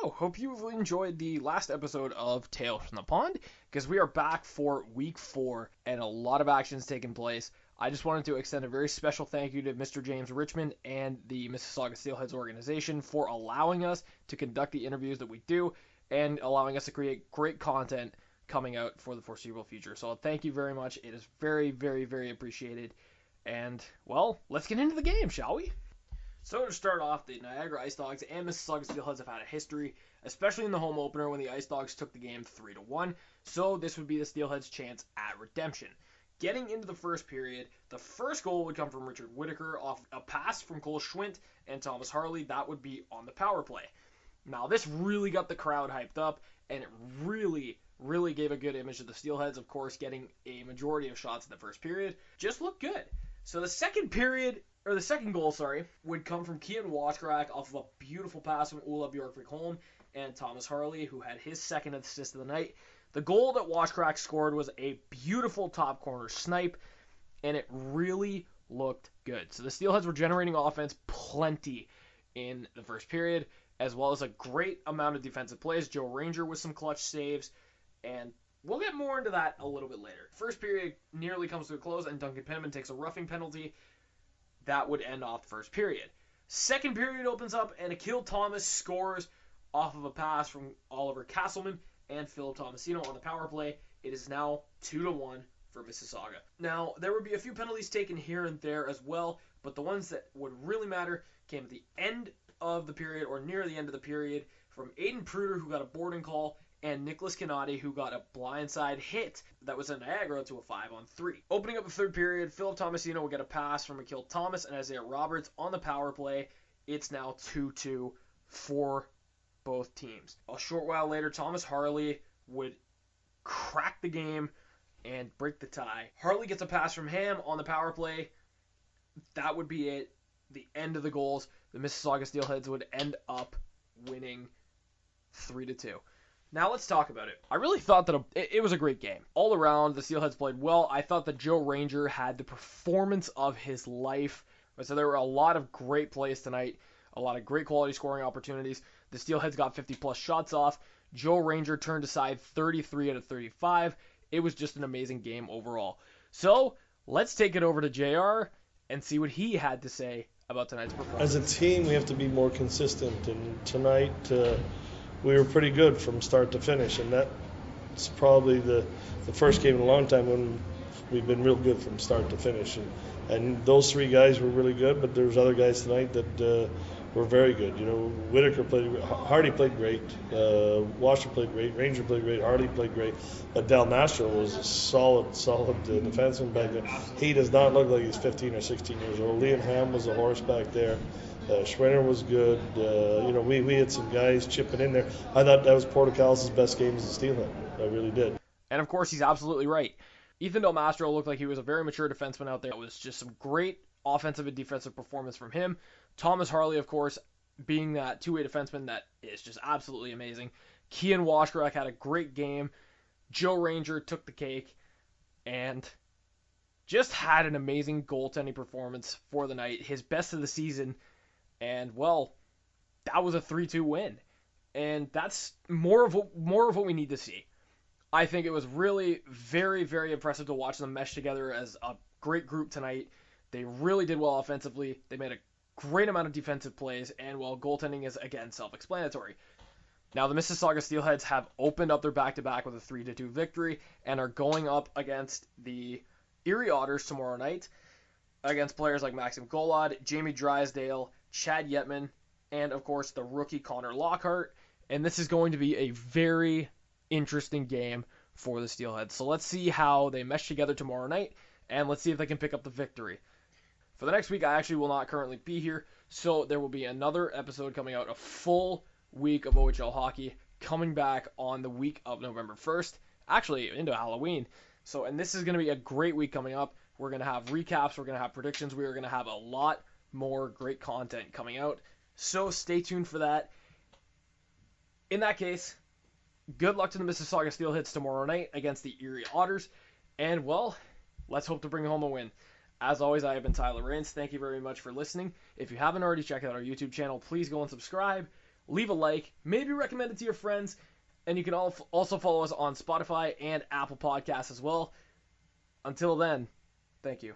Hello, hope you've enjoyed the last episode of Tales from the Pond, because we are back for week 4, and a lot of action's taken place. I just wanted to extend a very special thank you to Mr. James Richmond and the Mississauga Steelheads organization for allowing us to conduct the interviews that we do, and allowing us to create great content coming out for the foreseeable future. So thank you very much. It is very, very, very appreciated. And, well, let's get into the game, shall we? So to start off, the Niagara Icedogs and Mississauga Steelheads have had a history, especially in the home opener when the Icedogs took the game 3-1, so this would be the Steelheads' chance at redemption. Getting into the first period, the first goal would come from Richard Whitaker off a pass from Cole Schwint and Thomas Harley. That would be on the power play. Now, this really got the crowd hyped up, and it really gave a good image to the Steelheads, of course, getting a majority of shots in the first period. Just looked good. So the second goal, would come from Kean Washcrack off of a beautiful pass from Ola Bjorkvik-Holm and Thomas Harley, who had his second assist of the night. The goal that Washcrack scored was a beautiful top corner snipe, and it really looked good. So the Steelheads were generating offense plenty in the first period, as well as a great amount of defensive plays. Joe Ranger with some clutch saves, and we'll get more into that a little bit later. First period nearly comes to a close, and Duncan Penniman takes a roughing penalty. That would end off the first period. Second period opens up, and Akil Thomas scores off of a pass from Oliver Castleman and Philip Tomasino on the power play. It is now 2-1 for Mississauga. Now, there would be a few penalties taken here and there as well, but the ones that would really matter came at the end of the period, or near the end of the period, from Aiden Pruder, who got a boarding call, and Nicholas Canati, who got a blindside hit that was in Niagara to a 5-on-3. Opening up the third period, Philip Tomasino will get a pass from Akil Thomas and Isaiah Roberts on the power play. It's now 2-2 for both teams. A short while later, Thomas Harley would crack the game and break the tie. Harley gets a pass from Ham on the power play. That would be it. The end of the goals. The Mississauga Steelheads would end up winning 3-2. Now let's talk about it. I really thought that it was a great game. All around, the Steelheads played well. I thought that Joe Ranger had the performance of his life. So there were a lot of great plays tonight, a lot of great quality scoring opportunities. The Steelheads got 50-plus shots off. Joe Ranger turned aside 33 out of 35. It was just an amazing game overall. So let's take it over to JR and see what he had to say about tonight's performance. As a team, we have to be more consistent, and tonight we were pretty good from start to finish, and that's probably the first game in a long time when we've been real good from start to finish. And those three guys were really good, but there was other guys tonight that were very good. You know, Whitaker played, Hardy played great, Washer played great, Ranger played great, Hardy played great, but Del Nastro was a solid defenseman back there. He does not look like he's 15 or 16 years old. Liam Ham was a horse back there. Schwinner was good. We had some guys chipping in there. I thought that was Portocalis' best game as a Steelhead. I really did. And of course, he's absolutely right. Ethan Del Mastro looked like he was a very mature defenseman out there. It was just some great offensive and defensive performance from him. Thomas Harley, of course, being that two-way defenseman that is just absolutely amazing. Kean Washcrack had a great game. Joe Ranger took the cake and just had an amazing goaltending performance for the night. His best of the season. And, well, that was a 3-2 win. And that's more of what we need to see. I think it was really very, very impressive to watch them mesh together as a great group tonight. They really did well offensively. They made a great amount of defensive plays. And, well, goaltending is, again, self-explanatory. Now, the Mississauga Steelheads have opened up their back-to-back with a 3-2 victory and are going up against the Erie Otters tomorrow night against players like Maxim Golod, Jamie Drysdale, Chad Yetman, and, of course, the rookie Connor Lockhart. And this is going to be a very interesting game for the Steelheads. So let's see how they mesh together tomorrow night, and let's see if they can pick up the victory. For the next week, I actually will not currently be here, so there will be another episode coming out, a full week of OHL hockey, coming back on the week of November 1st, actually into Halloween. And this is going to be a great week coming up. We're going to have recaps, we're going to have predictions, we are going to have a lot more great content coming out. So stay tuned for that. In that case, good luck to the Mississauga Steelheads tomorrow night against the Erie Otters. And, well, let's hope to bring home a win. As always, I have been Tyler Rains. Thank you very much for listening. If you haven't already checked out our YouTube channel, please go and subscribe. leave a like, maybe recommend it to your friends, and you can also follow us on Spotify and Apple Podcasts as well. Until then, thank you.